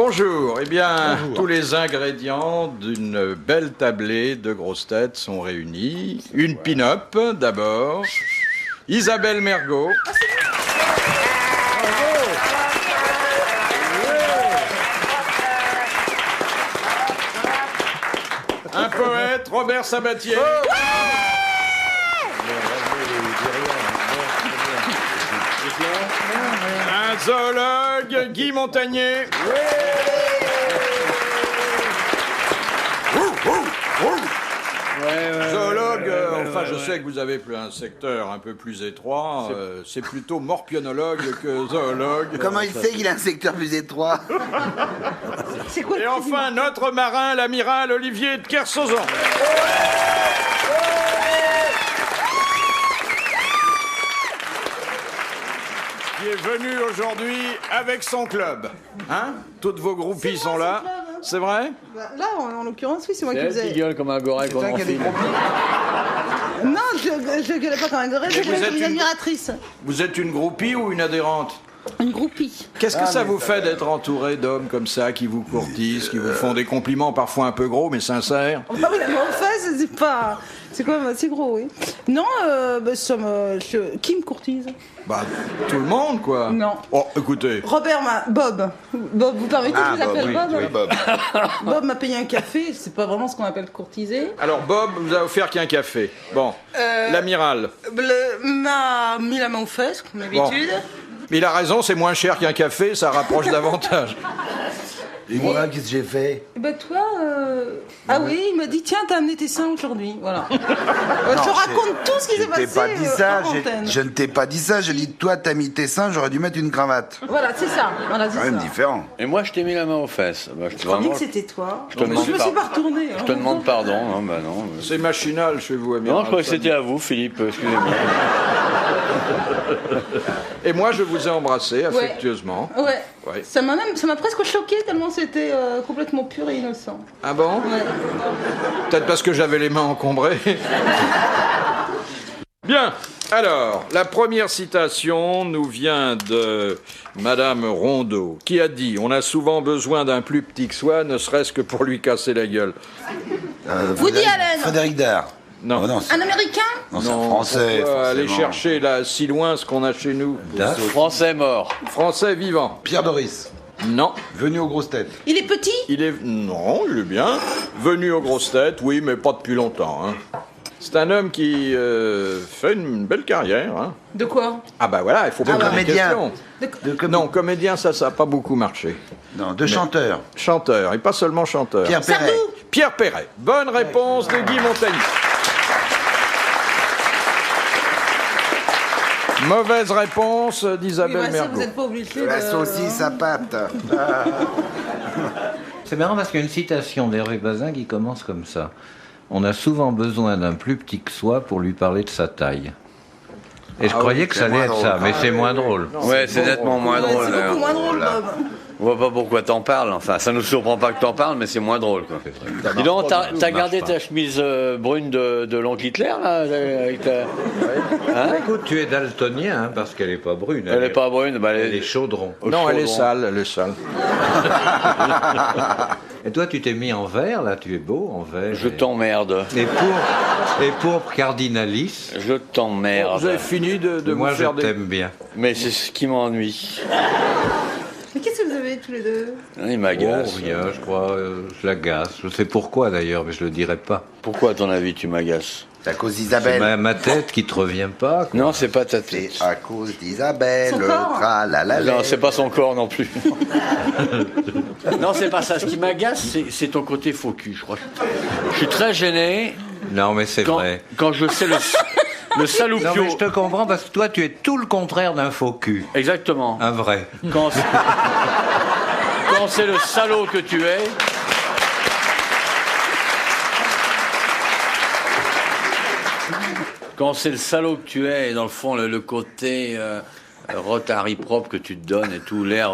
Bonjour. Eh bien, Bonjour. tous les ingrédients d'une belle tablée de grosses têtes sont réunis. Une pin-up, d'abord. Isabelle Mergo. Un poète, Robert Sabatier. Un zoologue, Guy Montagnier. Zoologue, enfin je sais que vous avez un secteur un peu plus étroit, c'est plutôt morpionologue que zoologue. Comment il sait qu'il a un secteur plus étroit? C'est quoi Et enfin notre marin, l'amiral Olivier de Kersauzon. Qui est venu aujourd'hui avec son club. Hein? Toutes vos groupies sont là. C'est vrai? Là, en l'occurrence, oui, c'est moi qui vous Elle qui ai... gueule comme un gorille qu'on enfile. Non, je gueulais pas comme un gorille, je vous gueulais êtes comme une une- admiratrice. Vous êtes une groupie ou une adhérente? Une groupie. Qu'est-ce que ça vous fait d'être entouré d'hommes comme ça, qui vous courtisent, qui vous font des compliments parfois un peu gros mais sincères? Ah oui, mais en fait, c'est pas... C'est quand même assez gros, oui. Non, qui me courtise? Bah, tout le monde, quoi. Non. Oh, écoutez. Bob, vous permettez que je vous appelle Bob? Oui, Bob. Bob m'a payé un café, c'est pas vraiment ce qu'on appelle courtiser. Alors, Bob vous a offert qu'un café. Bon. L'amiral. M'a mis la main aux fesses, comme d'habitude. Mais il a raison, c'est moins cher qu'un café, ça rapproche davantage. Et moi, qu'est-ce que j'ai fait? Et ben toi, ah oui, il m'a dit tiens, t'as amené tes seins aujourd'hui, voilà. Je te raconte tout ce qui s'est Je passé t'ai pas dit ça, hors antenne. je ne t'ai pas dit ça, j'ai dit toi t'as mis tes seins, j'aurais dû mettre une cravate. Voilà, c'est ça. Voilà, c'est Quand même ça. différent. Et moi, je t'ai mis la main aux fesses. Bah, je te Je croyais vraiment- que c'était toi. te demande Je me pas. suis pas retournée. je te demande pardon. Non, bah non. C'est machinal chez vous, amiral. Non, je croyais que c'était à vous, Philippe. Excusez-moi. Et moi, je vous ai embrassé affectueusement. Ouais. Ouais. Ça m'a presque choqué tellement c'était complètement pur et innocent. Ah bon? Ouais. Peut-être parce que j'avais les mains encombrées. Bien. Alors, la première citation nous vient de Madame Rondeau, qui a dit « On a souvent besoin d'un plus petit que soi, ne serait-ce que pour lui casser la gueule. Woody Allen. Frédéric Dard. » Non. Oh non, c'est Un Américain? non, c'est un français. Pourquoi aller forcément. chercher là, si loin ce qu'on a chez nous? Français mort. Français vivant. Pierre Doris, Non. venu aux grosses têtes. Il est petit? Il est... Non, il est bien. Venu aux grosses têtes, oui, mais pas depuis longtemps. Hein. C'est un homme qui fait une belle carrière. Hein. De quoi? Ah bah voilà, il faut poser des comédien. questions. Non, comédien, ça n'a pas beaucoup marché. Non, de chanteurs. Chanteur, et pas seulement chanteur. Pierre Perret. Sardou. Pierre Perret. Bonne réponse de Guy Montagnier. Mauvaise réponse Oui, d'Isabelle bah, ça, Mergo. vous n'êtes pas obligé La de... saucisse à pâte. C'est marrant parce qu'il y a une citation d'Hervé Bazin qui commence comme ça. On a souvent besoin d'un plus petit que soi pour lui parler de sa taille. Et je croyais que c'est ça allait moins être drôle. ça, mais c'est moins drôle. Ouais, c'est nettement moins Ouais, drôle. c'est beaucoup moins drôle, Bob. On voit pas pourquoi t'en parles. Enfin, ça nous surprend pas que t'en parles, mais c'est moins drôle, quoi. Dis donc, t'as gardé ta chemise brune de l'oncle Hitler, là avec la... Hein? Écoute, tu es daltonien, hein, parce qu'elle est pas brune. Elle est pas brune, bah Elle est chaudron. Non, elle est chaudron. sale, elle est sale. Et toi, tu t'es mis en vert, là, tu es beau en vert. Je t'emmerde. Et pour cardinalis, Je t'emmerde. Vous avez fini de moi vous je faire des... t'aime bien. Mais c'est ce qui m'ennuie. Mais qu'est-ce que vous avez tous les deux? Il Oh, m'agace. rien, je crois, je l'agace. Je sais pourquoi d'ailleurs, mais je le dirai pas. Pourquoi, à ton avis, tu m'agaces? C'est à cause C'est d'Isabelle. ma tête qui te revient pas. quoi. Non, c'est pas ta C'est tête. à cause d'Isabelle. Son corps. Non, c'est pas son corps non plus. Non, c'est pas ça. Ce qui m'agace, c'est ton côté faux cul, je crois. Je suis très gêné Non, mais c'est vrai. quand je sais le Non, saloupio. mais je te comprends parce que toi, tu es tout le contraire d'un faux cul. Exactement. Un vrai. Quand c'est le salaud que tu es. Quand c'est le salaud que tu es, et dans le fond, le côté Rotary propre que tu te donnes et tout, l'air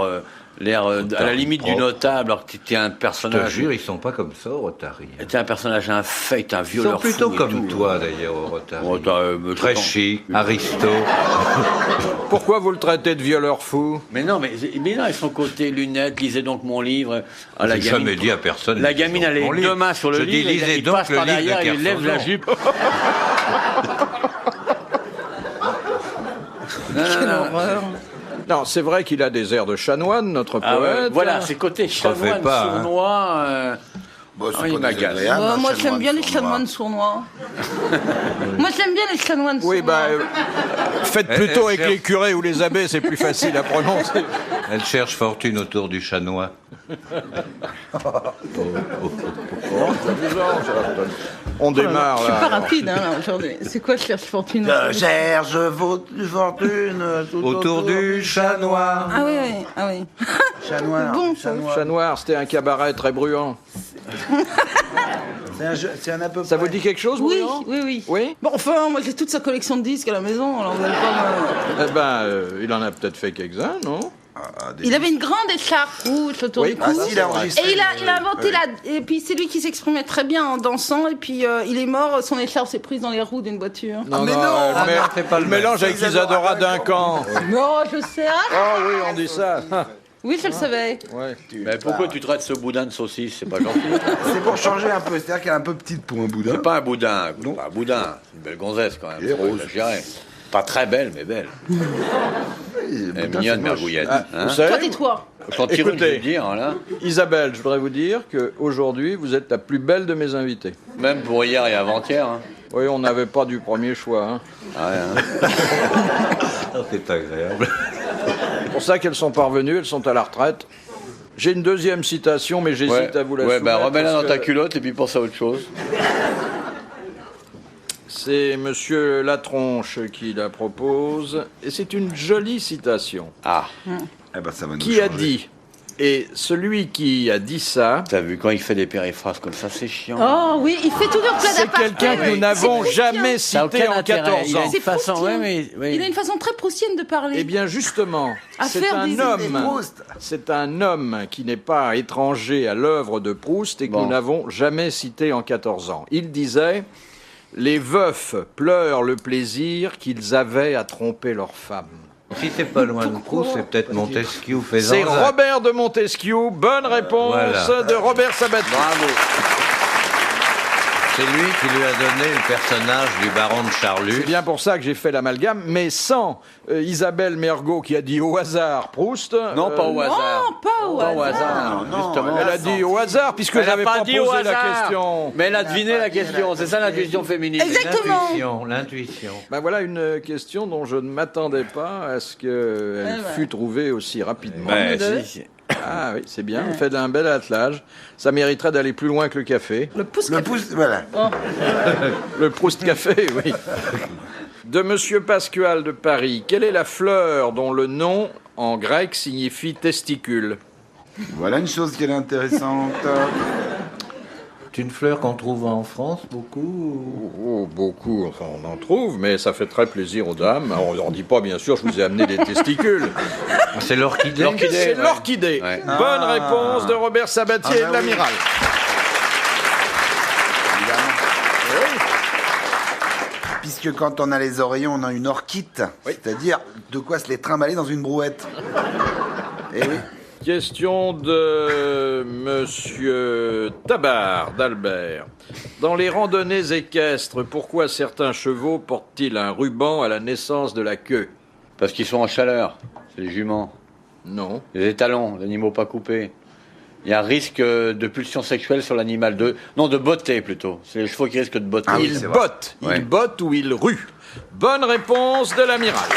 L'air à la limite du propre. notable, alors que tu es un Je te personnage. jure, ils sont pas comme ça au Rotary. Tu es un personnage infect, un Ils violeur sont plutôt fou et comme tout. toi d'ailleurs au Rotary. Oh, Très chic, aristo. Pourquoi vous le traitez de violeur fou? Mais non, ils sont côté lunettes, lisez donc mon livre. Ah, J'ai jamais dit à personne. La lisez gamine, donc elle mon est livre. deux mains sur le Je dis, livre, lisez il donc passe le par livre derrière, de il lève la Kersozon. jupe. Non, Quelle non, non. horreur. Non, c'est vrai qu'il a des airs de chanoine, notre Ah ouais, poète. voilà, c'est côté chanoine, pas, hein. sournois. Bon, c'est il pas m'agace. désagréable, un Moi, j'aime bien les chanoine chanoines sournois. Moi, j'aime bien les chanoines sournois. Oui, bah, faites plutôt avec cherche. les curés ou les abbés, c'est plus facile à prononcer. Elle cherche fortune autour du chanois. On démarre Je suis pas là. rapide, hein, là, aujourd'hui. C'est quoi, je cherche fortune? Je cherche fortune Autour du chanois. Ah oui, oui, ah oui. Chanoine. Bon, ça. Chat Noir, c'était un cabaret très bruyant. C'est un à peu Ça près. vous dit quelque chose, Oui, bruyant? oui, oui. Oui. Bon, enfin, moi, j'ai toute sa collection de disques à la maison, alors vous allez pas me... Eh ben, il en a peut-être fait quelques-uns, non? Il avait une grande écharpe rouge autour Oui. du Ah cou. si, il a enregistré. Et il a inventé la... Et puis c'est lui qui s'exprimait très bien en dansant. Et puis il est mort, son écharpe s'est prise dans les roues d'une voiture. Non, mais non, mais non, c'est pas le le même. mélange avec Isadora Duncan. Non, je sais. Ah, Ah oui, on dit ça. oui, je le savais. Ouais. Mais pourquoi tu traites ce boudin de saucisse? C'est pas gentil. C'est pour changer un peu, c'est-à-dire qu'elle est un peu petite pour un boudin. C'est pas un boudin, pas un boudin. C'est une belle gonzesse quand même. Elle est rose. Exagéré. Pas très belle, mais belle. Elle est mignonne, Mergouillette. Ah, Hein vous savez, Toi, tais-toi. Je t'en tire une, je écoutez. veux dire, là. Isabelle, je voudrais vous dire qu'aujourd'hui, vous êtes la plus belle de mes invités. Même pour hier et avant-hier. Hein. Oui, on n'avait pas du premier choix. Hein. Ah ouais, hein. C'est agréable. C'est pour ça qu'elles sont parvenues, elles sont à la retraite. J'ai une deuxième citation, mais j'hésite à vous la ouais, soumettre. remets-la dans parce ta que culotte et puis pense à autre chose. C'est Monsieur Latronche qui la propose, et c'est une jolie citation. Ah, Eh ben, ça va nous Qui a changer. dit, et celui qui a dit ça, t'as vu, quand il fait des périphrases comme ça, c'est chiant. Oh oui, il fait toujours plein c'est d'apartés. quelqu'un que nous n'avons C'est jamais Ça a cité aucun en intérêt. 14 Il a ans. une C'est façon, Proustien. ouais. Il a une façon très proustienne de parler. Eh bien, justement, À c'est faire un des homme. Proust. C'est un homme qui n'est pas étranger à l'œuvre de Proust et que Bon. nous n'avons jamais cité en 14 ans. Il disait « Les veufs pleurent le plaisir qu'ils avaient à tromper leurs femmes Si c'est pas loin de Proust, c'est peut-être Montesquieu ». C'est Fézanzac. Robert de Montesquieu. Bonne réponse Voilà. de Robert Sabatier. Bravo. C'est lui qui lui a donné le personnage du baron de Charlus. C'est bien pour ça que j'ai fait l'amalgame, mais sans Isabelle Mergot qui a dit au hasard Proust. Non, pas au hasard. Non, pas au Pas au hasard. hasard, Non, justement. Elle a dit au hasard, puisque Elle a j'avais pas dit posé au la hasard. question. Mais elle a deviné la question, c'est ça l'intuition féminine. Exactement. L'intuition. Ben voilà une question dont je ne m'attendais pas à ce qu'elle Eh ben. fût trouvée aussi rapidement. Ouais, deux. si. Ah oui, c'est bien, on fait d'un bel attelage. Ça mériterait d'aller plus loin que le café. Le pouce. Le pouce, voilà. Le Proust Café, oui. De Monsieur Pascual de Paris, quelle est la fleur dont le nom en grec signifie testicule? Voilà une chose qui est intéressante. C'est une fleur qu'on trouve en France beaucoup. Oh, beaucoup, enfin on en trouve, mais ça fait très plaisir aux dames. Alors, on ne dit pas, bien sûr, je vous ai amené des testicules. C'est l'orchidée. C'est ouais. l'orchidée. Ouais. Bonne Ah. réponse de Robert Sabatier Ah, et bah de l'amiral. Puisque quand on a les oreillers, on a une orchite. Oui. C'est-à-dire de quoi se les trimballer dans une brouette. Eh oui. Question de Monsieur Tabar d'Albert. Dans les randonnées équestres, pourquoi certains chevaux portent-ils un ruban à la naissance de la queue? Parce qu'ils sont en chaleur, c'est les juments. Non. Les étalons, les animaux pas coupés. Il y a un risque de pulsion sexuelle sur l'animal. De botter plutôt. C'est les chevaux qui risquent de botter. Ah oui, Ils c'est vrai. bottent. Ouais. Ils bottent ou ils ruent. Bonne réponse de l'amiral.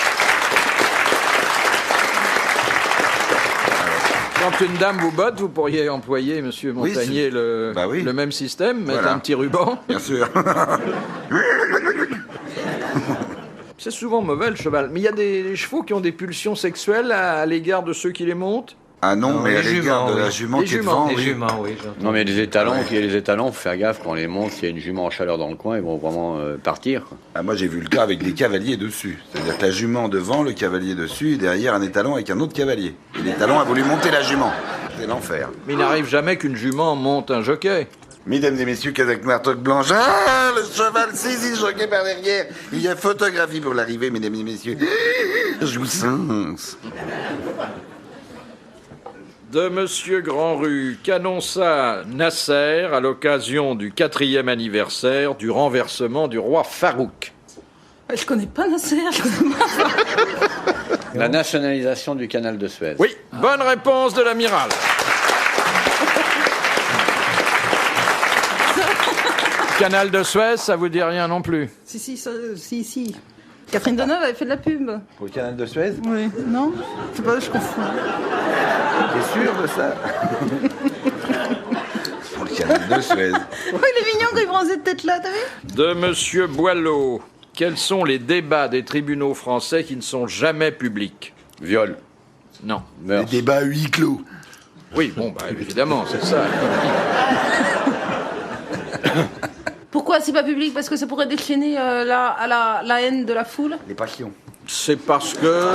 Quand une dame vous botte, vous pourriez employer, monsieur Oui, Montagnier, Bah oui. le même système, mettre Voilà. un petit ruban. Bien sûr. C'est souvent mauvais le cheval. Mais il y a des chevaux qui ont des pulsions sexuelles à l'égard de ceux qui les montent. Ah non, mais les à l'égard juments, de la oui. jument Les qui est juments, devant, Les oui. juments, oui. j'entends. Non, mais les étalons, les étalons, faut faire gaffe quand on les monte, s'il y a une jument en chaleur dans le coin, ils vont vraiment partir, quoi. Ah, moi, j'ai vu le cas avec des cavaliers dessus. C'est-à-dire que la jument devant, le cavalier dessus, et derrière un étalon avec un autre cavalier. Et l'étalon a voulu monter la jument. C'est l'enfer. Mais il n'arrive jamais qu'une jument monte un jockey. Mesdames et messieurs, Kazakh noir, toque blanche. Ah, le cheval saisit le jockey par derrière. Il y a photographie pour l'arrivée, mesdames et messieurs. Jouissance. De Monsieur Grandrue, qu'annonça Nasser à l'occasion du 4e anniversaire du renversement du roi Farouk? Je connais pas Nasser, je connais pas. La nationalisation du canal de Suez. Oui, bonne réponse de l'amiral. Canal de Suez, ça vous dit rien non plus? Si. Catherine Deneuve avait fait de la pub. Pour le canal de Suez? Oui. Non? C'est pas, je confonds. T'es sûr de ça? Pour le canal de Suez. Oh, il est mignon quand il prend cette tête-là, t'as vu? De Monsieur Boileau, quels sont les débats des tribunaux français qui ne sont jamais publics? Viol. Non. Les Meurtre. débats à huis clos. Oui, bon, bah évidemment, c'est ça. Pourquoi c'est pas public? Parce que ça pourrait déchaîner la haine de la foule. Les passions. C'est parce que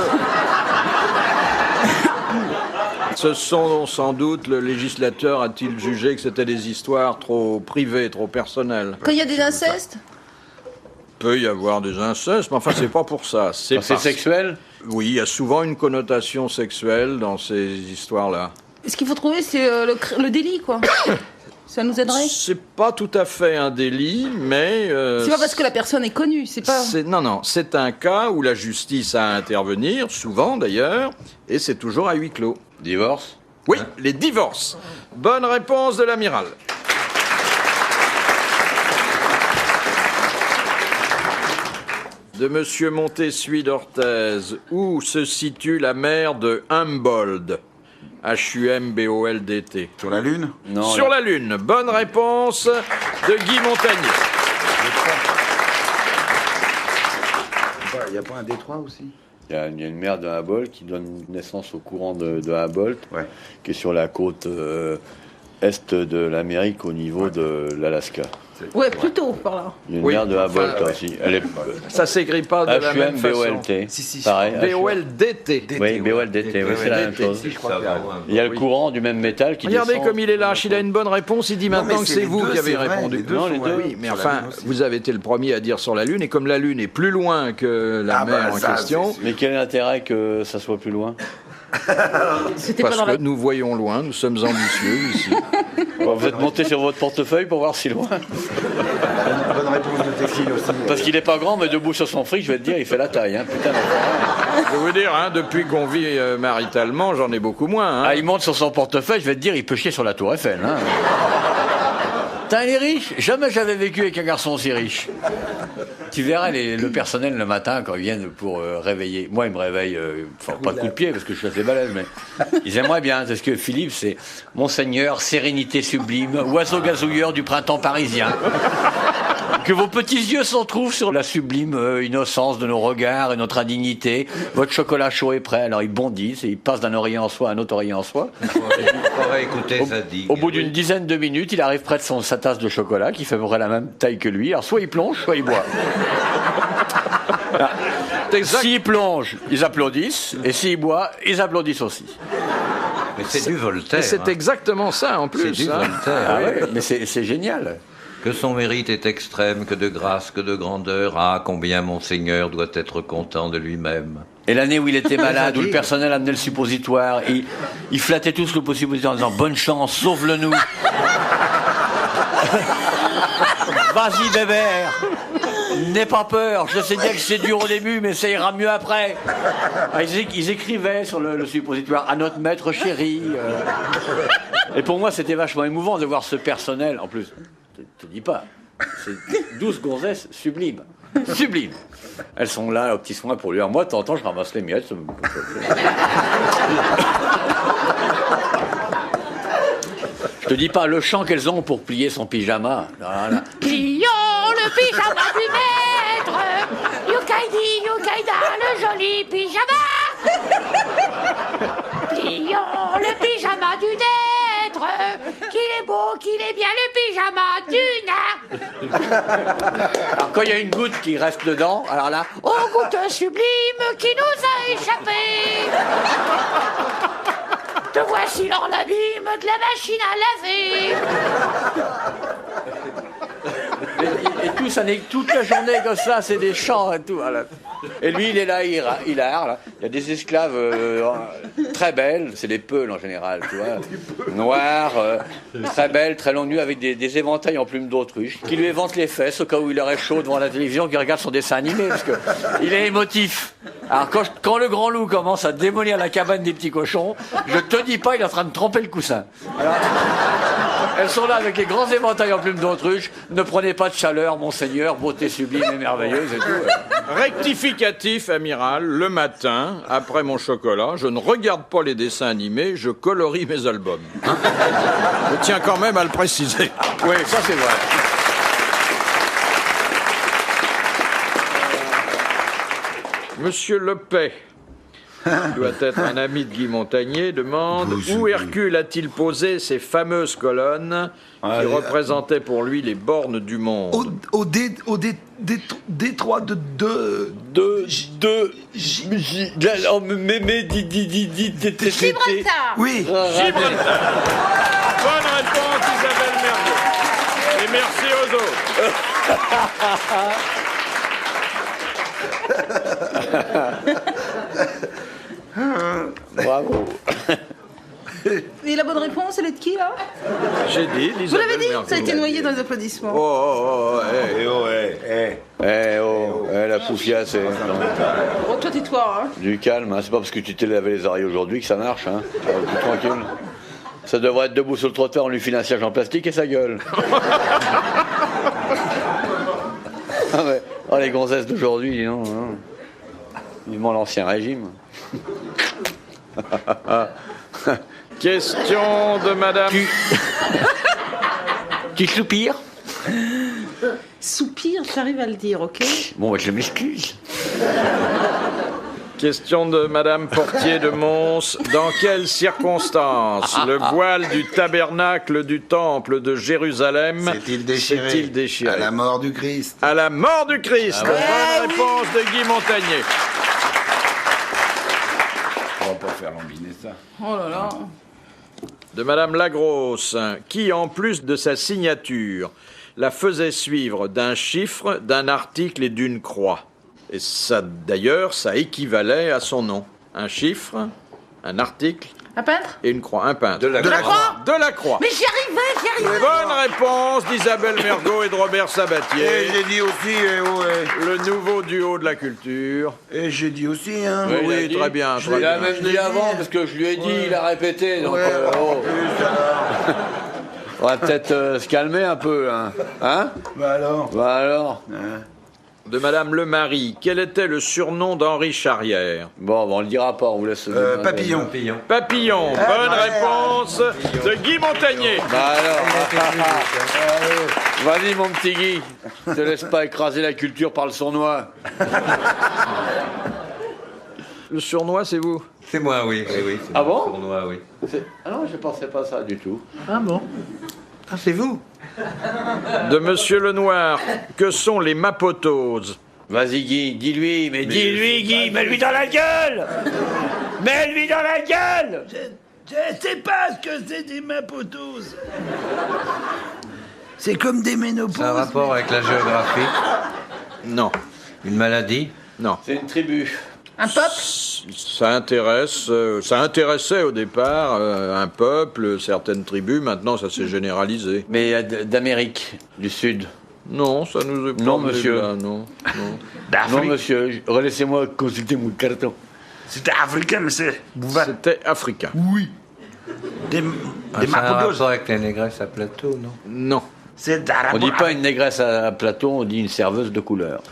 ce sont sans doute, le législateur a-t-il jugé que c'était des histoires trop privées, trop personnelles. Quand il y a des incestes? Peut y avoir des incestes, mais enfin c'est pas pour ça. C'est parce- sexuel? Oui, il y a souvent une connotation sexuelle dans ces histoires-là. Ce qu'il faut trouver, c'est le délit, quoi. Ça nous aiderait? C'est pas tout à fait un délit, mais C'est pas parce que la personne est connue, c'est pas... non, c'est un cas où la justice a à intervenir, souvent d'ailleurs, et c'est toujours à huis clos. Divorce? Oui, les divorces. Bonne réponse de l'amiral. De Monsieur Montessuie d'Orthez, où se situe la mer de Humboldt? H-U-M-B-O-L-D-T. Sur la Lune? Non. Sur la Lune. Bonne réponse de Guy Montagnier. Il n'y a pas un détroit aussi? Il y a une mer de Humboldt qui donne naissance au courant de Humboldt, Ouais. qui est sur la côte est de l'Amérique au niveau de l'Alaska. Ouais, plutôt, par là. Il y a une Oui, mer de Humboldt enfin, aussi. Elle est Ça s'écrit pas de la même façon. H-U-M-B-O-L-T. Si, Pareil. B-O-L-D-T. Oui, B-O-L-D-T, oui, c'est la même chose. Si, je crois qu'il y a- Il y a le Oui. courant du même métal qui Regardez descend. comme il est lâche, il a une bonne réponse, il dit Non, maintenant mais que c'est c'est les vous deux, qui avez c'est vrai, répondu. les deux Non, sont les vrais. deux. Oui, mais Sur la enfin, Lune aussi. vous avez été le premier à dire sur la Lune, et comme la Lune est plus loin que la Ah mer bah, en ça, question, c'est sûr. Mais quel est l'intérêt que ça soit plus loin? C'était pas parce dans que la... nous voyons loin, nous sommes ambitieux ici. Vous êtes monté sur votre portefeuille pour voir si loin. Bonne réponse de Téphile aussi. Parce qu'il n'est pas grand, mais debout sur son fric, je vais te dire, il fait la taille. Hein. Putain, Je vais vous dire, hein, depuis qu'on vit maritalement, j'en ai beaucoup moins. Hein. ah, il monte sur son portefeuille, je vais te dire, il peut chier sur la tour Eiffel. Hein. Putain, il est riche. Jamais j'avais vécu avec un garçon aussi riche. Tu verras le personnel le matin quand ils viennent pour réveiller. Moi, ils me réveillent, enfin, pas de coup de pied parce que je suis assez balèze, mais ils aimeraient bien. Parce que Philippe, c'est Monseigneur, sérénité sublime, oiseau gazouilleur du printemps parisien. Que vos petits yeux s'en trouvent sur la sublime innocence de nos regards et notre indignité. Votre chocolat chaud est prêt. Alors ils bondissent et ils passent d'un oreiller en soi à un autre oreiller en soi. On va écouter Zadig. Au bout d'une dizaine de minutes, il arrive près de sa tasse de chocolat qui fait à peu près la même taille que lui. Alors soit il plonge, soit il boit. S'il plonge, ils applaudissent. Et s'il boit, ils applaudissent aussi. Mais c'est du Voltaire. Et c'est hein. exactement ça en plus. C'est du hein. Voltaire. Ah ouais, mais c'est génial. Que son mérite est extrême, que de grâce, que de grandeur. Ah, combien Monseigneur doit être content de lui-même. Et l'année où il était malade, où le personnel amenait le suppositoire, il flattait tous le suppositoire en disant « Bonne chance, sauve-le-nous !» Vas-y, bébert, n'aie pas peur, je sais bien que c'est dur au début, mais ça ira mieux après. Ah, ils écrivaient sur le suppositoire « À notre maître chéri ». Et pour moi, c'était vachement émouvant de voir ce personnel. En plus, te dis pas, c'est 12 gonzesses sublimes. Sublimes. Elles sont là aux petits soins pour lui. Alors moi, de temps en temps, je ramasse les miettes. Je te dis pas le chant qu'elles ont pour plier son pyjama. Voilà. Plions le pyjama du maître, Yukaidi, Yukaida, le joli pyjama. papillon, le pyjama du naître, qu'il est beau, qu'il est bien le pyjama du nain. Alors quand il y a une goutte qui reste dedans, alors là, Ô goutte sublime qui nous a échappé. Te voici dans l'abîme de la machine à laver. et tout ça n'est toute la journée comme ça, c'est des chants et tout. Voilà. Et lui, il est là, il erre, là. Il y a des esclaves très belles, c'est des peuls en général, tu vois, noires, très belles, très longues nues, avec des éventails en plumes d'autruche, qui lui éventent les fesses au cas où il aurait chaud devant la télévision, qui regarde son dessin animé, parce que il est émotif. Alors quand le grand loup commence à démolir la cabane des petits cochons, je te dis pas, il est en train de tremper le coussin. Alors, elles sont là avec les grands éventails en plumes d'autruche. Ne prenez pas de chaleur, monseigneur, beauté sublime et merveilleuse et tout. Rectificatif, amiral, le matin, après mon chocolat, je ne regarde pas les dessins animés, je colorie mes albums. Hein, je tiens quand même à le préciser. Oui, ça c'est vrai. Monsieur Lepay, qui doit être un ami de Guy Montagnier, demande où Hercule a-t-il posé ces fameuses colonnes qui représentaient pour lui les bornes du monde. Au détroit de Gibraltar. Oui. Gibraltar. Bonne réponse, Isabelle Mergo. Et merci aux autres. Bravo. Et la bonne réponse, elle est de qui, là? J'ai dit, Vous Isabelle l'avez dit? Mergo. Ça a été noyé dans les applaudissements. La poufiasse, c'est... Oh, toi, tais-toi, hein. Du calme, hein. C'est pas parce que tu t'es lavé les oreilles aujourd'hui que ça marche, hein. Plus tranquille. Ça devrait être debout sur le trottoir, on lui file un siège en plastique et sa gueule. Ah ouais. Oh, les gonzesses d'aujourd'hui, non, non. Vivement l'ancien régime. Question de madame... Tu soupires? Soupir, j'arrive à le dire, ok? Bon, je m'excuse. Question de madame Portier de Mons. Dans quelles circonstances le voile du tabernacle du temple de Jérusalem S'est-il déchiré à la mort du Christ? À la mort du Christ. Bonne réponse de Guy Montagnier. On va pas faire lambiner ça. Oh là là. De madame Lagrosse, qui, en plus de sa signature, la faisait suivre d'un chiffre, d'un article et d'une croix. Et ça, d'ailleurs, ça équivalait à son nom. Un chiffre, un article Un peintre? et une croix. Un peintre. De la croix. De la croix. Mais j'y arrivais. Bonne réponse d'Isabelle Mergo et de Robert Sabatier. Et j'ai dit aussi, Le nouveau duo de la culture. Et j'ai dit aussi, hein. Oui, il a dit. très bien. Je Très Il a bien. même dit avant, parce que je lui ai dit, il a répété. Donc, on va peut-être se calmer un peu, hein. Hein? Bah alors. Bah alors. De madame Lemarie, quel était le surnom d'Henri Charrière? Bon, on le dira pas, on vous laisse... Papillon. Papillon. Bonne réponse de Guy Montagnier. Bah alors. Vas-y, mon petit Guy. Te laisse pas écraser la culture par le sournois. Le sournois, c'est vous? C'est moi, oui. Oui, c'est Ah mon bon tournoi, oui. Ah non, je pensais pas ça du tout. Ah bon? Ah, c'est vous? De monsieur Lenoir, que sont les mapotoses? Vas-y, Guy, dis-lui, mais dis-lui, Guy, mets-lui dans la gueule! Mets-lui dans la gueule! Je sais pas ce que c'est des mapotoses. C'est comme des ménopauses. Ça a un rapport avec la géographie? Non. Une maladie? Non. C'est une tribu. Un peuple? Ça intéressait au départ un peuple, certaines tribus, maintenant ça s'est généralisé. Mais d'Amérique du Sud. Non, ça nous est pas Non, venu monsieur. là, non. Non, monsieur, laissez-moi consulter mon carton. C'était africain, monsieur. C'était africain. Oui. Des Ça a un mapotoses. rapport avec les négresses à plateau, non? Non. C'est un On rapport dit pas avec- une négresse à plateau, on dit une serveuse de couleur.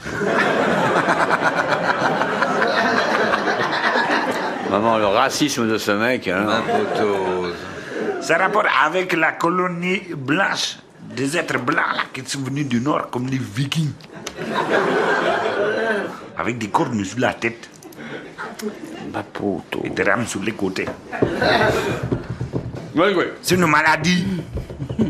Vraiment, le racisme de ce mec. Hein. Mapotose. Ça a rapport avec la colonie blanche, des êtres blancs là, qui sont venus du nord, comme les vikings. Avec des cornes sur la tête. Mapoto. Il drame sur les côtés. Oui, oui. C'est une maladie.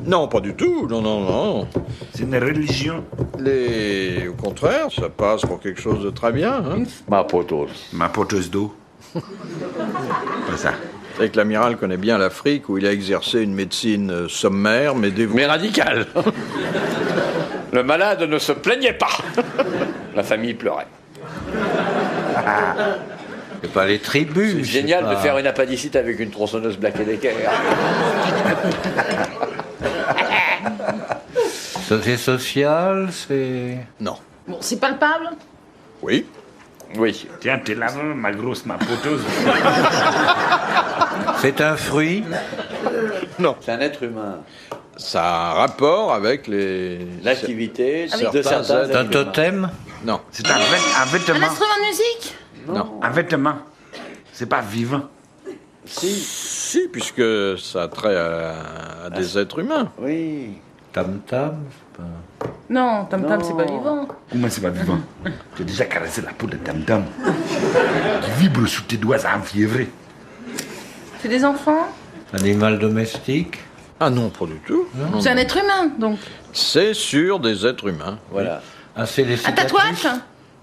Non, pas du tout. Non, non, non. C'est une religion. Au contraire, ça passe pour quelque chose de très bien. Hein. Mapoto. Ma poteuse d'eau. Pas ça. C'est que l'amiral connaît bien l'Afrique, où il a exercé une médecine sommaire, mais dévouée. Mais radical. Le malade ne se plaignait pas. La famille pleurait. C'est pas les tribus. C'est génial pas- de faire une appendicite avec une tronçonneuse Black & Decker. C'est social, c'est... Non. Bon, c'est palpable. Oui. Oui. Tiens, t'es là, ma grosse, ma poteuse. C'est un fruit. Non. C'est un être humain. Ça a un rapport avec les... L'activité Avec- de certains C'est un êtres humains. totem. Non. C'est un Un vêtement. instrument de musique. Non. Un vêtement. C'est pas vivant. Si, puisque ça a trait à des êtres humains. Oui. Tam-tam. c'est pas- Non, tam-tam, Non. c'est pas vivant. Comment c'est pas vivant? Tu as déjà caressé la peau de tam-tam qui vibre sous tes doigts enfiévrés. C'est des enfants. Animal domestique. Ah non, pas du tout. Non, C'est un non. être humain, donc. C'est sur des êtres humains. Voilà. Ah, c'est les Un cicatrices. tatouage.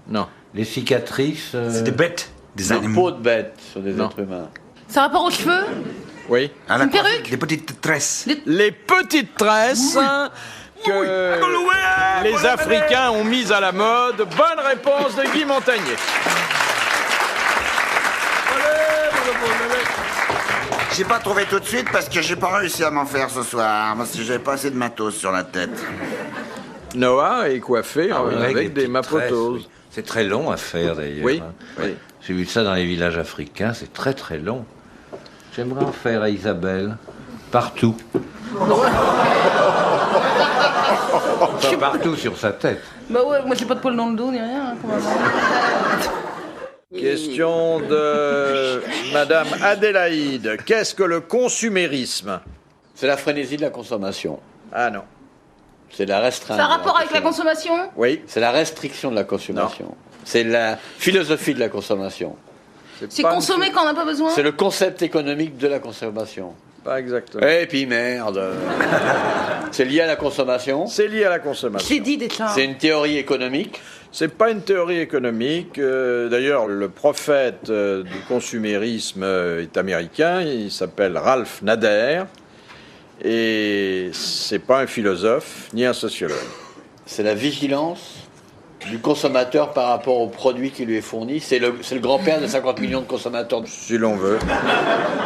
Non. Les cicatrices. C'est des bêtes, des Des animaux. peaux de bêtes sur des Non. êtres humains. Ça a rapport aux cheveux. Oui. À la Une coiffe, perruque? Des petites tresses. Les petites tresses que les Africains ont mises à la mode. Bonne réponse de Guy Montagnier. J'ai pas trouvé tout de suite parce que j'ai pas réussi à m'en faire ce soir. Parce que j'avais pas assez de matos sur la tête. Noah est coiffé avec des petites mapotoses. tresses, oui. C'est très long à faire d'ailleurs. Oui, hein. oui. J'ai vu ça dans les villages africains, c'est très très long. J'aimerais en faire à Isabelle. Partout. Pas partout sur sa tête. Bah ouais, moi j'ai pas de poils dans le dos ni rien. Hein, quand même. Question de Madame Adélaïde. Qu'est-ce que le consumérisme? C'est la frénésie de la consommation. Ah non. C'est la restriction. Ça a rapport avec la consommation. Oui. C'est la restriction de la consommation. C'est la philosophie de la consommation. C'est pas consommer quand on n'a pas besoin. C'est le concept économique de la consommation. Pas exactement. Et puis merde. C'est lié à la consommation. C'est lié à la consommation. J'ai dit déjà. C'est une théorie économique. C'est pas une théorie économique. D'ailleurs, le prophète du consumérisme est américain. Il s'appelle Ralph Nader. Et c'est pas un philosophe ni un sociologue. C'est la vigilance du consommateur par rapport au produit qui lui est fourni. C'est le grand-père de 50 millions de consommateurs. Si l'on veut.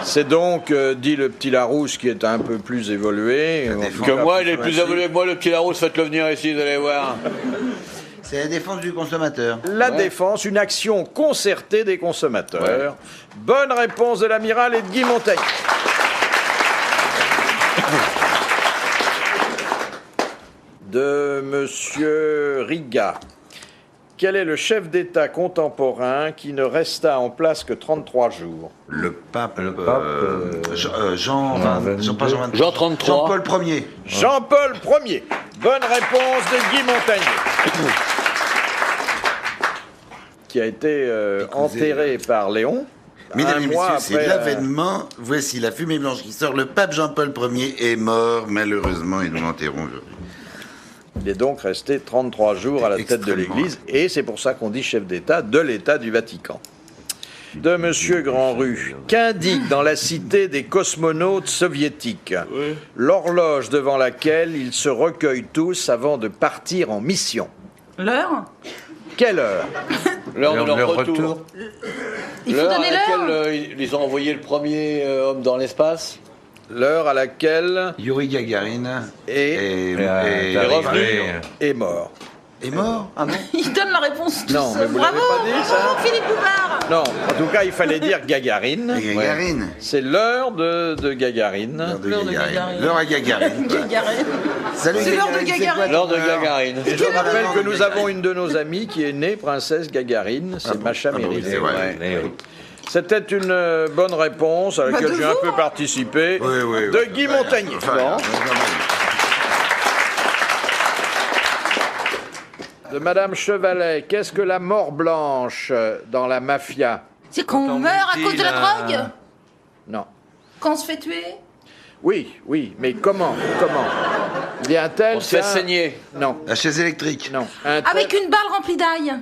C'est donc, dit le petit Larousse, qui est un peu plus évolué. Que moi, il est plus évolué que moi, le petit Larousse, faites-le venir ici, vous allez voir. C'est la défense du consommateur. La défense, une action concertée des consommateurs. Bonne réponse de l'amiral et de Guy Montaigne. De Monsieur Riga. Quel est le chef d'État contemporain qui ne resta en place que 33 jours? Le pape. Jean. Jean pas Jean Jean 33. Jean-Paul Ier. Jean-Paul Ier. Bonne réponse de Guy Montagnier. Qui a été enterré par Léon. Mesdames un et mois messieurs, c'est après, l'avènement. Voici la fumée blanche qui sort. Le pape Jean-Paul Ier est mort, malheureusement, et nous l'enterrons aujourd'hui. Il est donc resté 33 jours à la tête de Extrêmement. l'Église, et c'est pour ça qu'on dit chef d'État de l'État du Vatican. De Monsieur Grandrue, qu'indique dans la cité des cosmonautes soviétiques l'horloge devant laquelle ils se recueillent tous avant de partir en mission? L'heure. Quelle heure? L'heure de leur Leur retour. retour. Il faut L'heure à donner l'heure. laquelle ils ont envoyé le premier homme dans l'espace. L'heure à laquelle Yuri Gagarin est est mort. est mort. Ah non. Il donne la réponse tout Non, seul. mais vous Bravo, l'avez pas dit, ça bravo, Philippe Bouvard. Non, en tout cas, il fallait dire Gagarine. Et Gagarine. C'est l'heure de Gagarine. L'heure de L'heure de Gagarine. Gagarine. L'heure à Gagarine. quoi. Gagarine. Salut C'est l'heure de Gagarine, c'est Gagarine. quoi L'heure de ton heure Gagarine. Et je rappelle que nous avons une de nos amies qui est née princesse Gagarine, c'est Macha Ah bon, Meryl. c'est vrai. Eh oui. C'était une bonne réponse à laquelle de j'ai un vous. peu participé Oui, oui, de oui. Guy Montagnier. Enfin, De Madame Chevalet, qu'est-ce que la mort blanche dans la mafia? C'est quand on on meurt à mutile cause de la un- drogue. Non. Quand on se fait tuer. Oui, mais comment Vient-elle On se fait tiens, saigner. Non, La chaise électrique. non. Un Avec une balle remplie d'ail.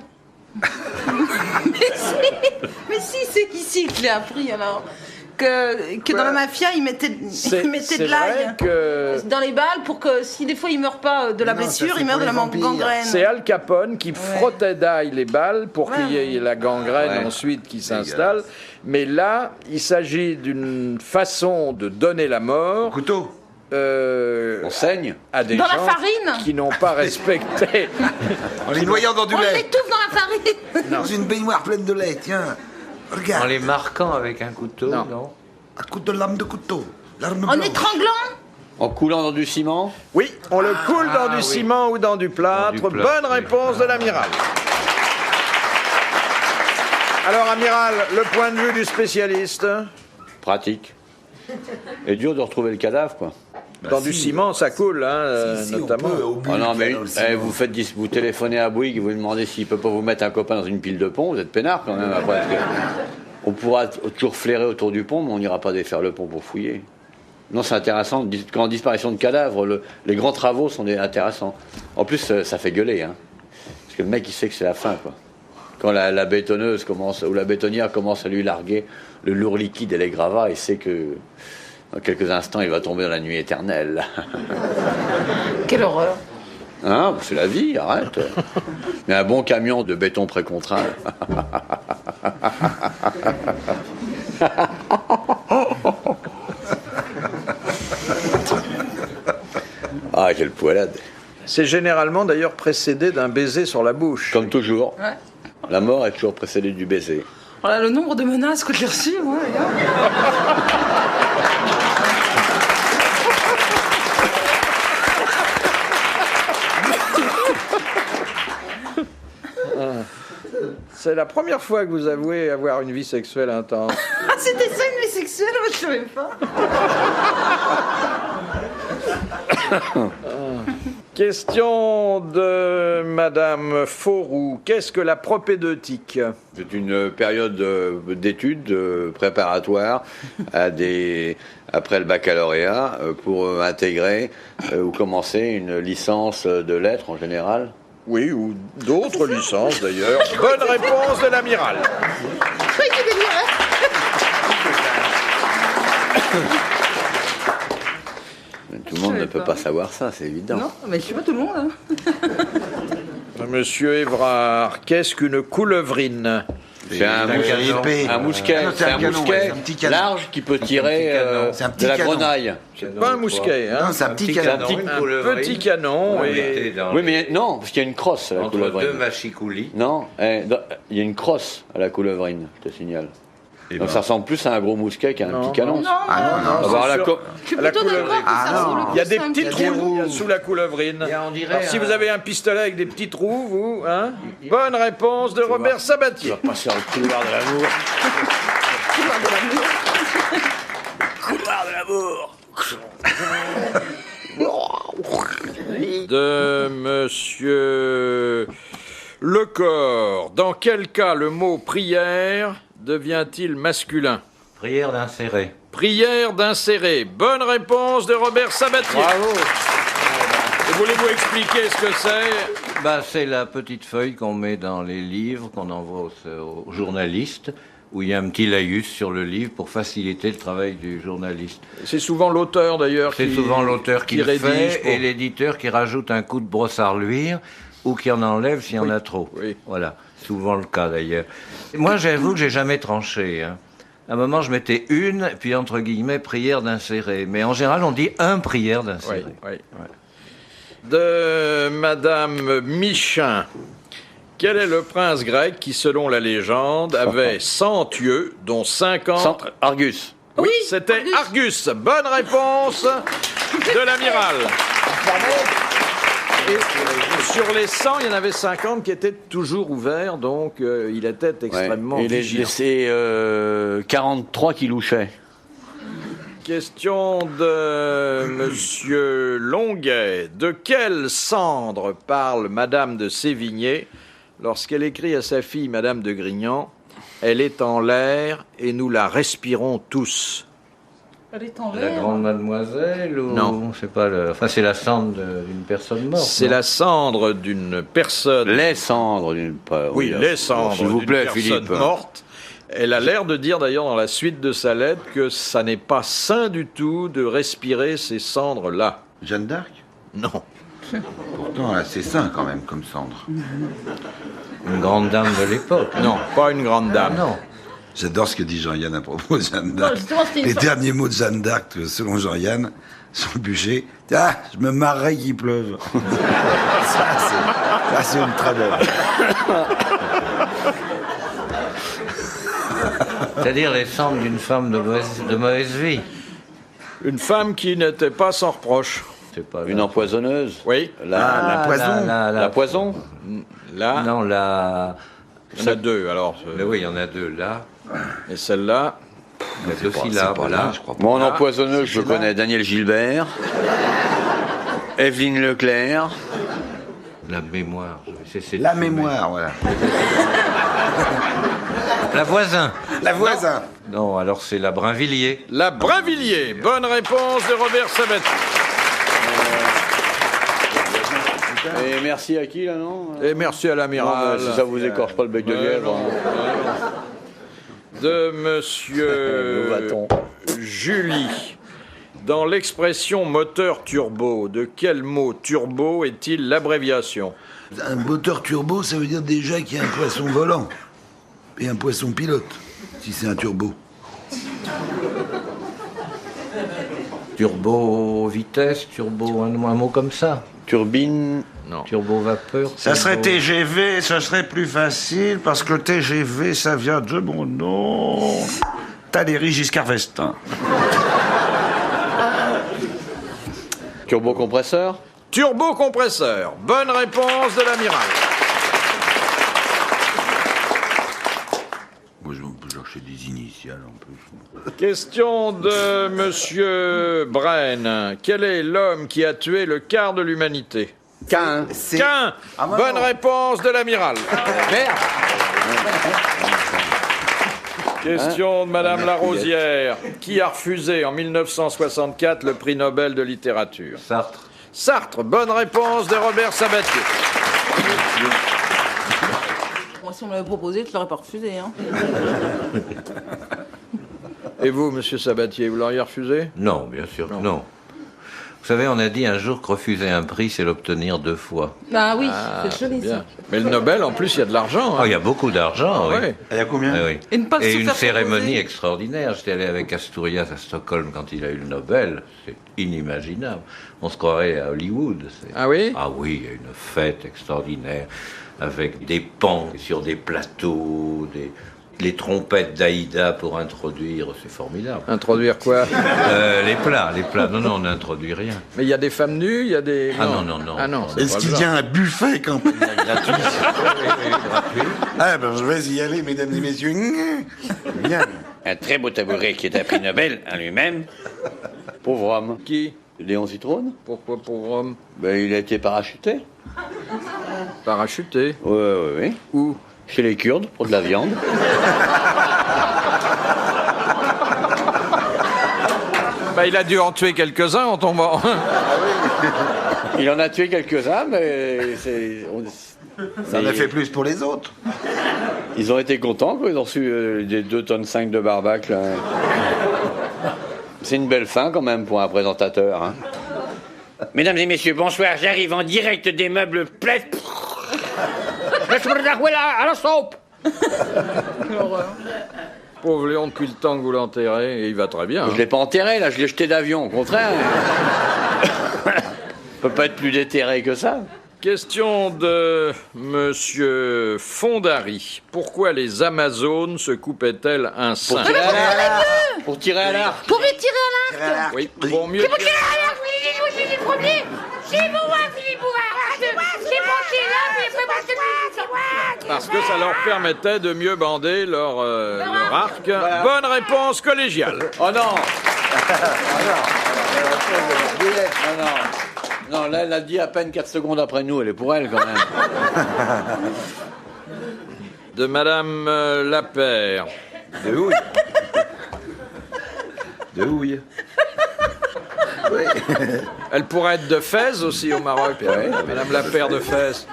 mais si, c'est ici que je l'ai appris alors. Que dans la mafia, ils mettaient de l'ail vrai que dans les balles pour que si des fois ils meurent pas de la Non, ça, blessure, c'est ils meurent pour de la les vampires. gangrène. c'est Al Capone qui frottait d'ail les balles pour qu'il y ait la gangrène Ouais. ensuite qui s'installe. Mais là, il s'agit d'une façon de donner la mort Couteau. On saigne. à des Dans la gens farine. qui n'ont pas respecté. En les noyant dans du On lait. l'étouffe dans la farine. Dans une baignoire pleine de lait, tiens. En Regarde. les marquant avec un couteau, Non. non, Un coup de lame de couteau. L'arme En blanche. étranglant. En coulant dans du ciment. Oui, on le coule dans du oui. ciment ou dans du plâtre. Dans du plâtre, Bonne oui. réponse de l'amiral. Alors, amiral, le point de vue du spécialiste. Pratique. Et dur de retrouver le cadavre, quoi. Dans du ciment, ça coule, hein, Si, on notamment. peut, au but, Oh non, mais là, aussi, vous téléphonez à Bouygues, vous lui demandez s'il peut pas vous mettre un copain dans une pile de pont, vous êtes peinard quand même après. Parce que on pourra toujours flairer autour du pont, mais on n'ira pas défaire le pont pour fouiller. Non, c'est intéressant. Quand disparition de cadavres, les grands travaux sont intéressants. En plus, ça fait gueuler, hein. Parce que le mec, il sait que c'est la fin, quoi. Quand la bétonneuse commence, ou la bétonnière commence à lui larguer le lourd liquide et les gravats, il sait que dans quelques instants, il va tomber dans la nuit éternelle. Quelle horreur. Hein, c'est la vie, arrête. Mais un bon camion de béton précontraint. Ah, quelle poilade. C'est généralement d'ailleurs précédé d'un baiser sur la bouche. Comme toujours, Ouais. la mort est toujours précédée du baiser. Voilà le nombre de menaces que j'ai reçues, moi, les gars. C'est la première fois que vous avouez avoir une vie sexuelle intense. Ah, c'était ça une vie sexuelle, moi je savais pas. Question de Madame Fauroux. Qu'est-ce que la propédeutique? C'est une période d'études préparatoires après le baccalauréat pour intégrer ou commencer une licence de lettres en général. Oui, ou d'autres licences d'ailleurs. Bonne réponse de l'amiral. Tout le monde ne peut pas savoir ça, c'est évident. Non, mais je sais pas tout le monde. Hein. Monsieur Évrard, qu'est-ce qu'une coulevrine? C'est un mousquet, Ah non, c'est un canon, ouais, c'est un petit canon. large qui peut tirer canon. C'est un petit de la canon. grenaille. C'est pas un mousquet, hein? Non, c'est un petit canon. canon. Une Un coulevrine. petit canon On et... mettait dans Oui, les- mais non, parce qu'il y a une crosse à la entre coulevrine. deux machicoulis. Non, il y a une crosse à la coulevrine, je te signale. Et Donc ben, ça ressemble plus à un gros mousquet qu'à un Non, petit canon. Non, Ah non, non, non. On va voir c'est la sûr. je suis à la plutôt d'accord coulevrine. que ça Ah sur le non. coup, Il y a des c'est un petits petit trous canon. sous la coulevrine. Il y a, on dirait, Alors, si un- vous avez un pistolet avec des petits trous, vous, hein? Bonne réponse de Robert Tu Sabatier. vas passer dans le couloir de l'amour. Couloir de l'amour. De Monsieur Lecor. Dans quel cas le mot prière devient-il masculin? Prière d'insérer. Prière d'insérer. Bonne réponse de Robert Sabatier. Bravo. Et voulez-vous expliquer ce que c'est? Bah, c'est la petite feuille qu'on met dans les livres, qu'on envoie aux journalistes, où il y a un petit laïus sur le livre pour faciliter le travail du journaliste. C'est souvent l'auteur d'ailleurs C'est souvent l'auteur qui le rédige fait pour- et l'éditeur qui rajoute un coup de brosse à reluire ou qui en enlève s'il y en a trop. oui. Voilà, souvent le cas d'ailleurs. Moi, j'avoue que j'ai jamais tranché. Hein. À un moment, je mettais une, puis entre guillemets, prière d'insérer. Mais en général, on dit un prière Oui, d'insérer. oui. De Madame Michin. Quel est le prince grec qui, selon la légende, avait 100 yeux, dont 50... Argus. Oui, c'était Argus. Bonne réponse de l'amiral. Et sur les 100, il y en avait 50 qui étaient toujours ouverts, donc il était extrêmement Et vigilant. c'est 43 qui louchaient. Question de Monsieur Longuet. De quelle cendre parle Madame de Sévigné lorsqu'elle écrit à sa fille Madame de Grignan Elle est en l'air et nous la respirons tous. Elle est en La l'air. grande mademoiselle ou... Non. C'est pas le... Enfin, c'est la cendre d'une personne morte. C'est non la cendre d'une personne. Les cendres d'une... Oui, les cendres S'il vous d'une plaît, personne Philippe. morte. Elle a l'air de dire d'ailleurs dans la suite de sa lettre que ça n'est pas sain du tout de respirer ces cendres-là. Jeanne d'Arc? Non. Pourtant, c'est sain quand même comme cendre. Une grande dame de l'époque. Non, pas une grande dame. Non. J'adore ce que dit Jean-Yann à propos de Jeanne Non, d'Arc. justement, c'était une Les fa- derniers mots de Jeanne d'Arc, selon Jean-Yann, sur le bûcher. Ah, je me marrerais qu'il pleuve. ça, c'est une très belle. C'est-à-dire les cendres d'une femme de mauvaise vie. Une femme qui n'était pas sans reproche. C'est pas Une empoisonneuse. Oui. La poison. La poison. Là, Non, la... il y en a deux alors. Mais oui, il y en a deux là. Et celle-là, Mais aussi là, voilà. je crois pas. Mon empoisonneuse, je connais Daniel Gilbert, Evelyne Leclerc. La mémoire. C'est La mémoire, voilà. La voisin. La voisin. Non, alors c'est la Brinvilliers. la Brinvilliers. Bonne réponse de Robert Sabatier. Et merci à qui, là, non Et merci à l'amiral. Si ça vous écorche pas le bec de lièvre. De Nous monsieur va-t-on. Julie. Dans l'expression moteur turbo, de quel mot turbo est-il l'abréviation? Un moteur turbo, ça veut dire déjà qu'il y a un poisson volant. Et un poisson pilote, si c'est un turbo. Turbo vitesse, turbo, un mot comme ça. Turbine. Non. Turbo vapeur. Ça serait turbo- TGV, ça serait plus facile parce que TGV, ça vient de mon nom. Valéry Giscard d'Estaing. Turbocompresseur. Turbocompresseur. Bonne réponse de l'amiral. Moi, je peux chercher des initiales en plus. Question de monsieur Brenne. Quel est l'homme qui a tué le quart de l'humanité? Cain. Cain. Bonne réponse de l'amiral. Merde. Question de madame Larosière. Qui a refusé en 1964 le prix Nobel de littérature? Sartre. Sartre. Bonne réponse de Robert Sabatier. Moi, si on me l'avait proposé, je l'aurais pas refusé. Hein. Et vous, monsieur Sabatier, vous l'auriez refusé? Non, bien sûr que non. Vous savez, on a dit un jour que refuser un prix, c'est l'obtenir 2 fois. Ah oui, c'est joli ça. Bien. Mais le Nobel, en plus, il y a de l'argent. Oh, il y a beaucoup d'argent, oui. Ouais. Il y a combien? Ah oui. Et ne pas se une faire cérémonie proposer. extraordinaire. J'étais allé avec Asturias à Stockholm quand il a eu le Nobel. C'est inimaginable. On se croirait à Hollywood. Ah oui? Ah oui, il y a une fête extraordinaire avec des pans sur des plateaux, les trompettes d'Aïda pour introduire. C'est formidable. Introduire quoi? Les plats. Non, non, on n'introduit rien. Mais il y a des femmes nues, il y a des... Ah non. Ah non, c'est Est-ce pas qu'il le y genre. a un buffet quand même? Gratuit. Ah ben je vais y aller, mesdames et messieurs. Bien. Un très beau tabouret qui est un prix Nobel en lui-même. Pauvre homme. Qui? Léon Zitrone. Pourquoi pauvre homme? Ben, il a été parachuté. Parachuté. Oui. Où? Chez les Kurdes, pour de la viande. Bah, il a dû en tuer quelques-uns en tombant. Il en a tué quelques-uns, mais Ça en a fait plus pour les autres. ils ont été contents quand ils ont reçu des 2,5 tonnes de barbac. Là. C'est une belle fin quand même pour un présentateur. Hein. Mesdames et messieurs, bonsoir. J'arrive en direct des meubles pleins. À la soupe. Pauvre Léon, depuis le temps que vous l'enterrez, et il va très bien. Je l'ai pas enterré, là, je l'ai jeté d'avion, au contraire. Peut pas être plus déterré que ça. Question de monsieur Fondary. Pourquoi les Amazones se coupaient-elles un sein? Pour tirer à l'arc. Pour tirer à l'arc. Pour les tirer à l'arc. Oui, pour mieux... Pour tirer à l'arc, je suis le premier. C'est moi, Philippe Bouvard. C'est moi qui est là, mais après moi, c'est moi. Parce que ça leur permettait de mieux bander leur arc. Bonne réponse collégiale. Oh non. Non, là, elle a dit à peine 4 secondes après nous, elle est pour elle quand même. de Madame Lapère. De houille. De houille. Oui. Elle pourrait être de Fès aussi au Maroc. Madame Lapère de Fès.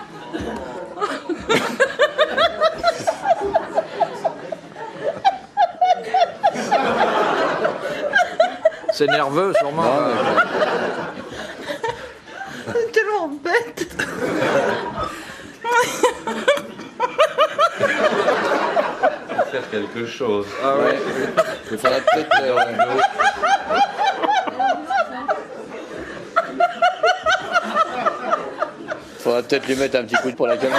C'est nerveux, sûrement. C'est tellement bête. Faire quelque chose. Ah ouais. Il faudrait peut-être. Faudrait peut-être lui mettre un petit coup de pour la calmer.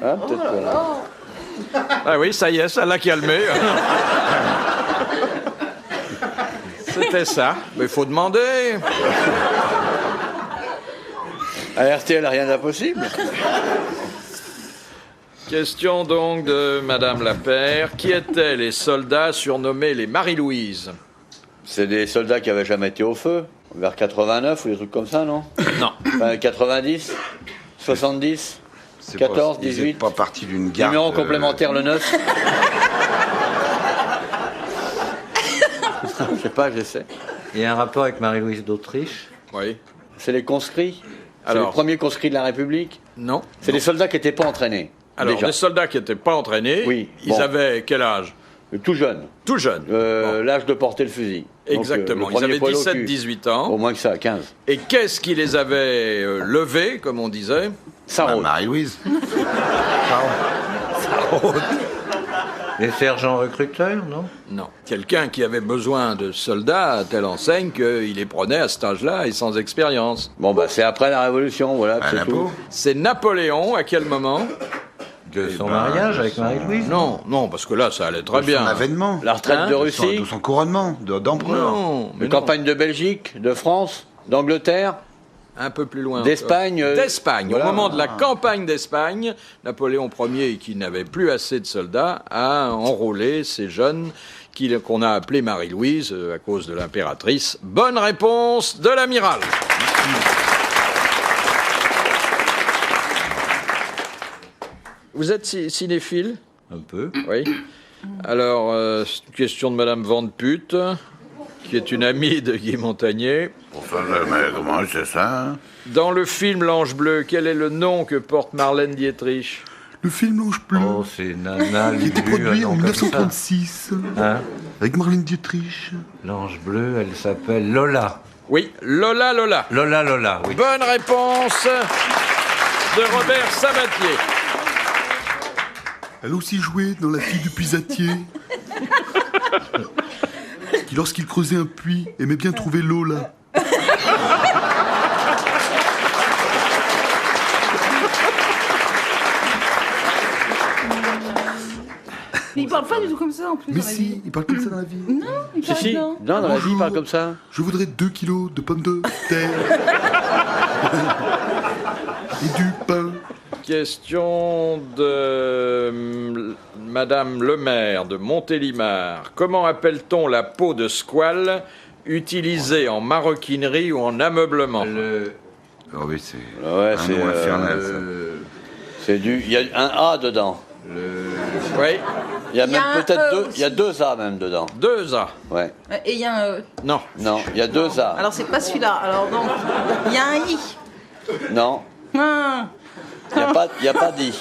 Hein, peut-être Ah oui, ça y est, ça l'a calmé. C'était ça. Mais il faut demander. À RTL, rien d'impossible. Question donc de Madame Lapère. Qui étaient les soldats surnommés les Marie-Louise? C'est des soldats qui avaient jamais été au feu, vers 89 ou des trucs comme ça, non? Non. Enfin, 90, 70, 14, Ils 18. étaient pas partis d'une garde. Numéro complémentaire le 9. Je sais pas, j'essaie. Il y a un rapport avec Marie-Louise d'Autriche. Oui. C'est les conscrits. C'est Alors. les premiers conscrits de la République. Non. C'est des soldats qui n'étaient pas entraînés. Alors, déjà. des soldats qui n'étaient pas entraînés, Oui, ils bon. avaient quel âge? Tout jeunes. Tout jeunes. L'âge de porter le fusil. Donc, Exactement. le Ils premier avaient poil au cul. 17-18 ans. Au moins que ça, 15. Et qu'est-ce qui les avait levés, comme on disait? Ça roule. Marie-Louise. Les sergents recruteurs, non? Non. Quelqu'un qui avait besoin de soldats à telle enseigne qu'il les prenait à cet âge-là et sans expérience. Bon, bah, c'est après la Révolution, voilà, Un c'est impôt. tout. C'est Napoléon, à quel moment? De son mariage avec Marie-Louise? Non, non, parce que là, ça allait très bien. Son avènement. La retraite Hein de De Russie, son couronnement d'empereur. Non, mais de non. campagne de Belgique, de France, d'Angleterre, Un peu plus loin. d'Espagne. D'Espagne. Voilà. Au moment de la campagne d'Espagne, Napoléon Ier, qui n'avait plus assez de soldats, a enrôlé ces jeunes qu'on a appelés Marie-Louise à cause de l'impératrice. Bonne réponse de l'amiral. Vous êtes cinéphile? Un peu. Oui. Alors, c'est une question de Madame Van Put, qui est une amie de Guy Montagnier. Enfin, mais comment c'est ça hein? Dans le film L'Ange Bleu, quel est le nom que porte Marlène Dietrich? Le film L'Ange Bleu, Oh, c'est Nana qui a été Lulu, produit un en nom comme ça. 1936, Hein? avec Marlène Dietrich. L'ange bleu, elle s'appelle Lola. Oui, Lola Lola. Lola, oui. Bonne réponse de Robert Sabatier. Elle a aussi joué dans La fille du puisatier, qui, lorsqu'il creusait un puits, aimait bien trouver Lola. Mais il parle pas du tout comme ça en plus. Mais dans la si, vie. il parle comme ça dans la vie. Non, il Si, parle si. non. Non, dans la vie, il Bonjour. parle comme ça. Je voudrais 2 kilos de pommes de terre. Et du pain. Question de Madame Lemaire de Montélimar. Comment appelle-t-on la peau de squale utilisée en maroquinerie ou en ameublement? Oh oui, c'est Ouais, un c'est. nom infernal, ça. C'est du. Il y a un A dedans. Oui, Il y a Il y a même un peut-être E deux. aussi. Il y a 2 A même dedans. 2 A. Ouais. Et il y a un. Non. Non, il y a 2 A. Alors c'est pas celui-là. Alors donc, il y a un I. Non, Ah, il n'y a pas d'I.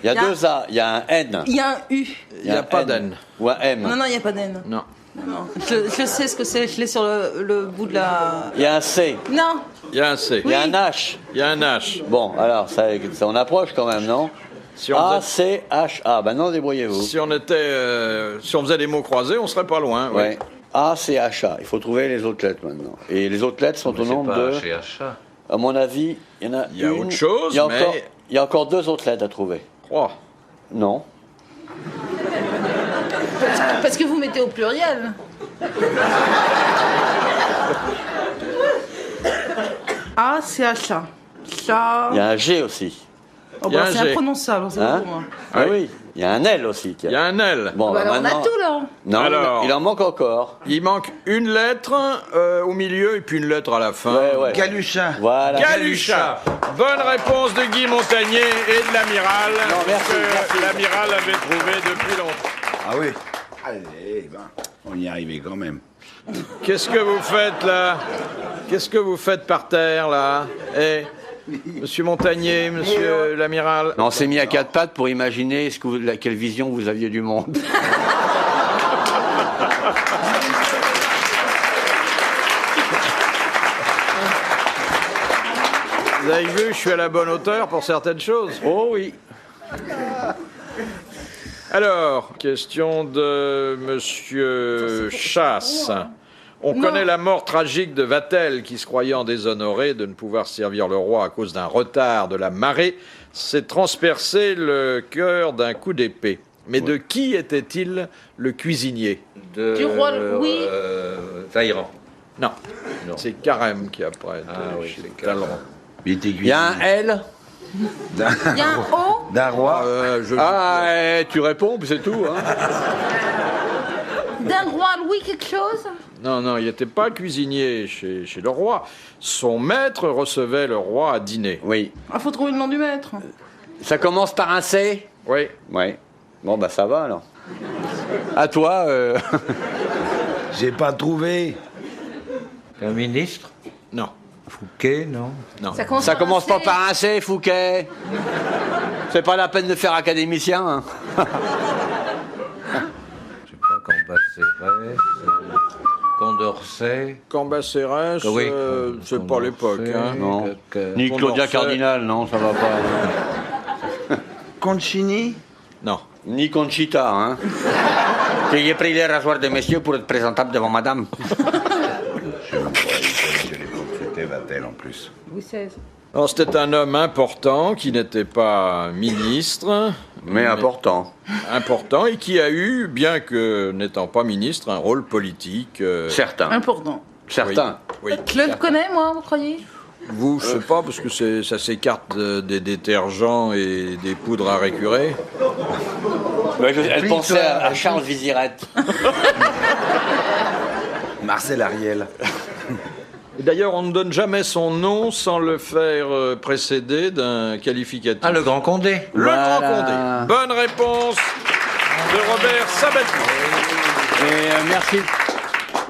Il y a Il y a- 2 A. Il y a un N. il y a un U. Il n'y a un pas N. d'N. Ou un M. Non, non, il n'y a pas d'N. Non. Non. Je sais ce que c'est. Je l'ai sur le bout de la. Il y a un C. Non. Il y a un C. Il y a Oui. un H. Il y a un H. Bon, alors, ça on approche quand même, non? Si on A, faisait, C, H, A. Ben non, débrouillez-vous. si on faisait des mots croisés, on serait pas loin. oui. Ouais. A, C, H, A. Il faut trouver les autres lettres maintenant. Et les autres lettres sont au C'est nombre pas de. chez Achat. À mon avis, il y en a. Il y a une- autre chose, il y a mais- encore, il y a encore 2 autres lettres à trouver. 3. Non. Parce que vous mettez au pluriel. A, C, H, A. Chat. Il y a un G aussi. Oh, Il y a bah, un c'est G. imprononçable, c'est Hein pour moi. Ah oui. Il y a un L aussi. Il y a un L. Bon, Bah alors, on a maintenant- tout, là. Non, Alors- il en manque encore. Il manque une lettre au milieu et puis une lettre à la fin. Ouais. Galuchin. Voilà. Galucha. Bonne réponse de Guy Montagnier et de l'amiral. Non, merci, que merci. l'amiral avait trouvé depuis longtemps. Ah oui. Allez, ben, on y est arrivé quand même. Qu'est-ce que vous faites là? Qu'est-ce que vous faites par terre là? Eh, monsieur Montagnier, monsieur l'amiral. On s'est mis à quatre pattes pour imaginer quelle vision vous aviez du monde. Vous avez vu, je suis à la bonne hauteur pour certaines choses. Oh oui. Alors, question de monsieur Chasse. On Non. connaît la mort tragique de Vatel, qui se croyant déshonoré de ne pouvoir servir le roi à cause d'un retard de la marée, s'est transpercé le cœur d'un coup d'épée. Mais de qui était-il le cuisinier? Du roi Louis. Vaillant. Non, c'est Carême qui après. Ah oui, c'est Talleyrand. Il était Il y a un L. Il y a un O. d'un roi. Tu réponds, puis c'est tout. Hein. D'un roi Louis quelque chose. Non, il n'était pas cuisinier chez le roi. Son maître recevait le roi à dîner. Oui. Il faut trouver le nom du maître. Ça commence par un C. Oui. Oui. Bon, bah ça va alors. À toi. J'ai pas trouvé. Un ministre? Non. Fouquet, non? Non. Ça commence pas par un C, Fouquet. C'est pas la peine de faire académicien. Hein. Je sais pas, Cambacérès, Condorcet. Cambacérès, Oui, c'est pas l'époque. Hein. Non. Que- Ni Claudia Condorcet. Cardinal, non, ça va pas. Concini. Non. Ni Conchita, hein. J'ai pris les rasoirs de messieurs pour être présentable devant madame. Je ne sais pas, c'était Vatel en plus. Louis XVI. Alors, c'était un homme important qui n'était pas ministre, Mais important. important, et qui a eu, bien que n'étant pas ministre, un rôle politique. Certain. Important. Certain. Oui. Je le connais, moi, vous croyez? Vous, je sais pas, parce que ça s'écarte des détergents et des poudres à récurer. Ouais, elle pensait à Charles Vizirette. Marcel Ariel. Et d'ailleurs, on ne donne jamais son nom sans le faire précéder d'un qualificatif. Ah, le Grand Condé. Le Voilà. Grand Condé. Bonne réponse de Robert Sabatier. Et merci.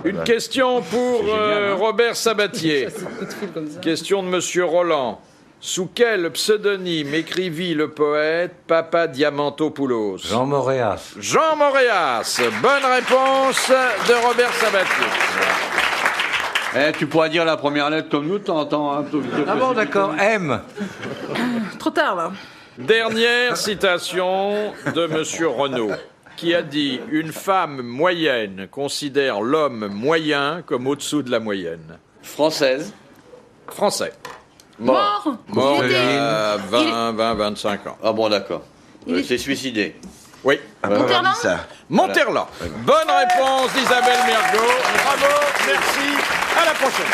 Une question pour Robert Sabatier. Question de Monsieur Roland. Sous quel pseudonyme écrivit le poète Papa Diamantopoulos? Jean Moréas. Jean Moréas. Bonne réponse de Robert Sabatier. Tu pourras dire la première lettre comme nous de temps en temps. Hein, Ah bon, d'accord. M. Trop tard, là. Dernière citation de Monsieur Renaud, qui a dit « Une femme moyenne considère l'homme moyen comme au-dessous de la moyenne. Française. » Français. Mort. Mort Il il y était- a 25 ans. Ah bon, d'accord. Il est- C'est suicidé. Oui. Monterland. Ça. Monterland. Bonne réponse d'Isabelle Mergo. Bravo, merci. À la prochaine.